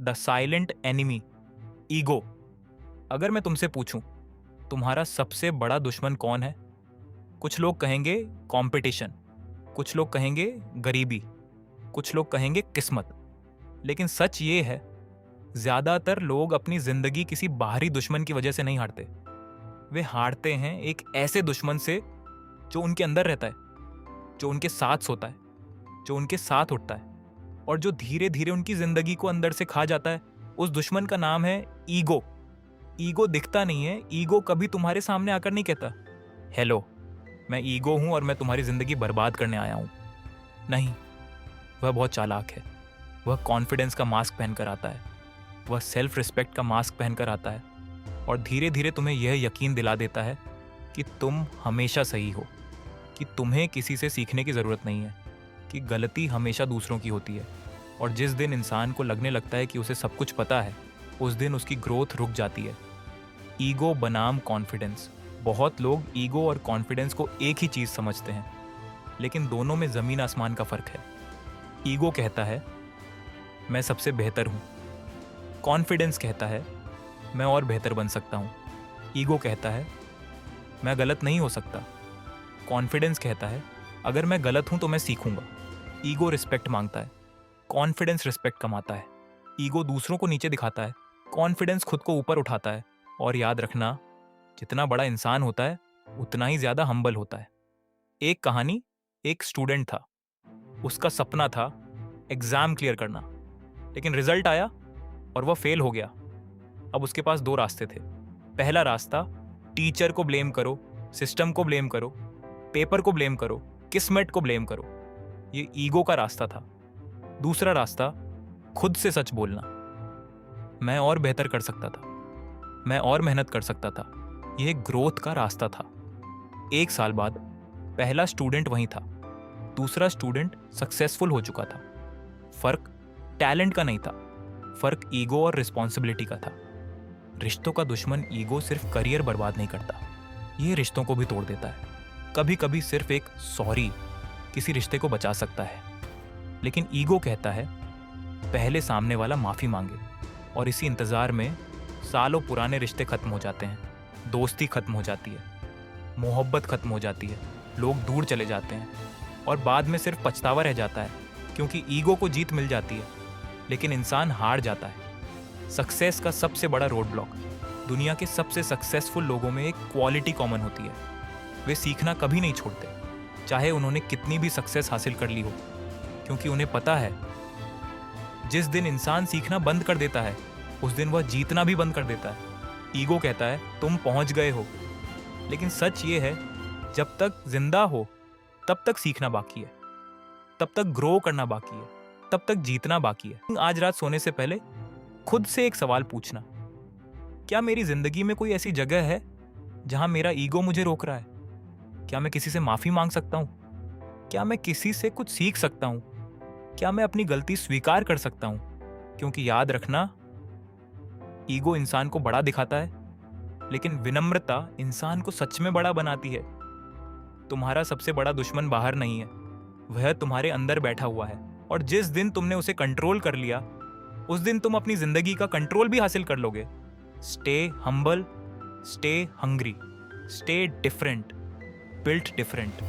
The silent enemy, ego. अगर मैं तुमसे पूछूं तुम्हारा सबसे बड़ा दुश्मन कौन है, कुछ लोग कहेंगे कंपटीशन, कुछ लोग कहेंगे गरीबी, कुछ लोग कहेंगे किस्मत। लेकिन सच ये है, ज्यादातर लोग अपनी जिंदगी किसी बाहरी दुश्मन की वजह से नहीं हारते। वे हारते हैं एक ऐसे दुश्मन से जो उनके अंदर रहता है, जो उनके साथ सोता है, जो उनके साथ उठता है और जो धीरे धीरे उनकी जिंदगी को अंदर से खा जाता है। उस दुश्मन का नाम है ईगो। ईगो दिखता नहीं है, ईगो कभी तुम्हारे सामने आकर नहीं कहता हेलो मैं ईगो हूं और मैं तुम्हारी जिंदगी बर्बाद करने आया हूं। नहीं, वह बहुत चालाक है। वह कॉन्फिडेंस का मास्क पहनकर आता है, वह सेल्फ रिस्पेक्ट का मास्क पहनकर आता है और धीरे धीरे तुम्हें यह यकीन दिला देता है कि तुम हमेशा सही हो, कि तुम्हें किसी से सीखने की ज़रूरत नहीं है, कि गलती हमेशा दूसरों की होती है। और जिस दिन इंसान को लगने लगता है कि उसे सब कुछ पता है, उस दिन उसकी ग्रोथ रुक जाती है। ईगो बनाम कॉन्फिडेंस। बहुत लोग ईगो और कॉन्फिडेंस को एक ही चीज़ समझते हैं, लेकिन दोनों में ज़मीन आसमान का फ़र्क है। ईगो कहता है मैं सबसे बेहतर हूँ, कॉन्फिडेंस कहता है मैं और बेहतर बन सकता हूँ। ईगो कहता है मैं गलत नहीं हो सकता, कॉन्फिडेंस कहता है अगर मैं गलत हूँ तो मैं सीखूंगा। ईगो रिस्पेक्ट मांगता है, कॉन्फिडेंस रिस्पेक्ट कमाता है। ईगो दूसरों को नीचे दिखाता है, कॉन्फिडेंस खुद को ऊपर उठाता है। और याद रखना, जितना बड़ा इंसान होता है उतना ही ज्यादा हम्बल होता है। एक कहानी, एक स्टूडेंट था, उसका सपना था एग्जाम क्लियर करना, लेकिन रिजल्ट आया और वह फेल हो गया। अब उसके पास दो रास्ते थे। पहला रास्ता, टीचर को ब्लेम करो, सिस्टम को ब्लेम करो, पेपर को ब्लेम करो, किस्मत को ब्लेम करो। ये ईगो का रास्ता था। दूसरा रास्ता, खुद से सच बोलना, मैं और बेहतर कर सकता था, मैं और मेहनत कर सकता था। यह ग्रोथ का रास्ता था। 1 साल बाद पहला स्टूडेंट वहीं था, दूसरा स्टूडेंट सक्सेसफुल हो चुका था। फर्क टैलेंट का नहीं था, फर्क ईगो और रिस्पॉन्सिबिलिटी का था। रिश्तों का दुश्मन ईगो सिर्फ करियर बर्बाद नहीं करता, ये रिश्तों को भी तोड़ देता है। कभी कभी सिर्फ एक सॉरी किसी रिश्ते को बचा सकता है। लेकिन ईगो कहता है पहले सामने वाला माफी मांगे, और इसी इंतजार में सालों पुराने रिश्ते खत्म हो जाते हैं, दोस्ती खत्म हो जाती है, मोहब्बत खत्म हो जाती है, लोग दूर चले जाते हैं और बाद में सिर्फ पछतावा रह जाता है, क्योंकि ईगो को जीत मिल जाती है लेकिन इंसान हार जाता है। सक्सेस का सबसे बड़ा रोड ब्लॉक, दुनिया के सबसे सक्सेसफुल लोगों में एक क्वालिटी कॉमन होती है, वे सीखना कभी नहीं छोड़ते, चाहे उन्होंने कितनी भी सक्सेस हासिल कर ली हो, क्योंकि उन्हें पता है जिस दिन इंसान सीखना बंद कर देता है उस दिन वह जीतना भी बंद कर देता है। ईगो कहता है तुम पहुंच गए हो, लेकिन सच ये है जब तक जिंदा हो तब तक सीखना बाकी है, तब तक ग्रो करना बाकी है, तब तक जीतना बाकी है। आज रात सोने से पहले खुद से एक सवाल पूछना, क्या मेरी जिंदगी में कोई ऐसी जगह है जहां मेरा ईगो मुझे रोक रहा है? क्या मैं किसी से माफी मांग सकता हूं? क्या मैं किसी से कुछ सीख सकता हूं? क्या मैं अपनी गलती स्वीकार कर सकता हूं? क्योंकि याद रखना, ईगो इंसान को बड़ा दिखाता है, लेकिन विनम्रता इंसान को सच में बड़ा बनाती है। तुम्हारा सबसे बड़ा दुश्मन बाहर नहीं है, वह तुम्हारे अंदर बैठा हुआ है, और जिस दिन तुमने उसे कंट्रोल कर लिया उस दिन तुम अपनी जिंदगी का कंट्रोल भी हासिल कर लोगे। Stay humble, stay hungry, stay different, built different.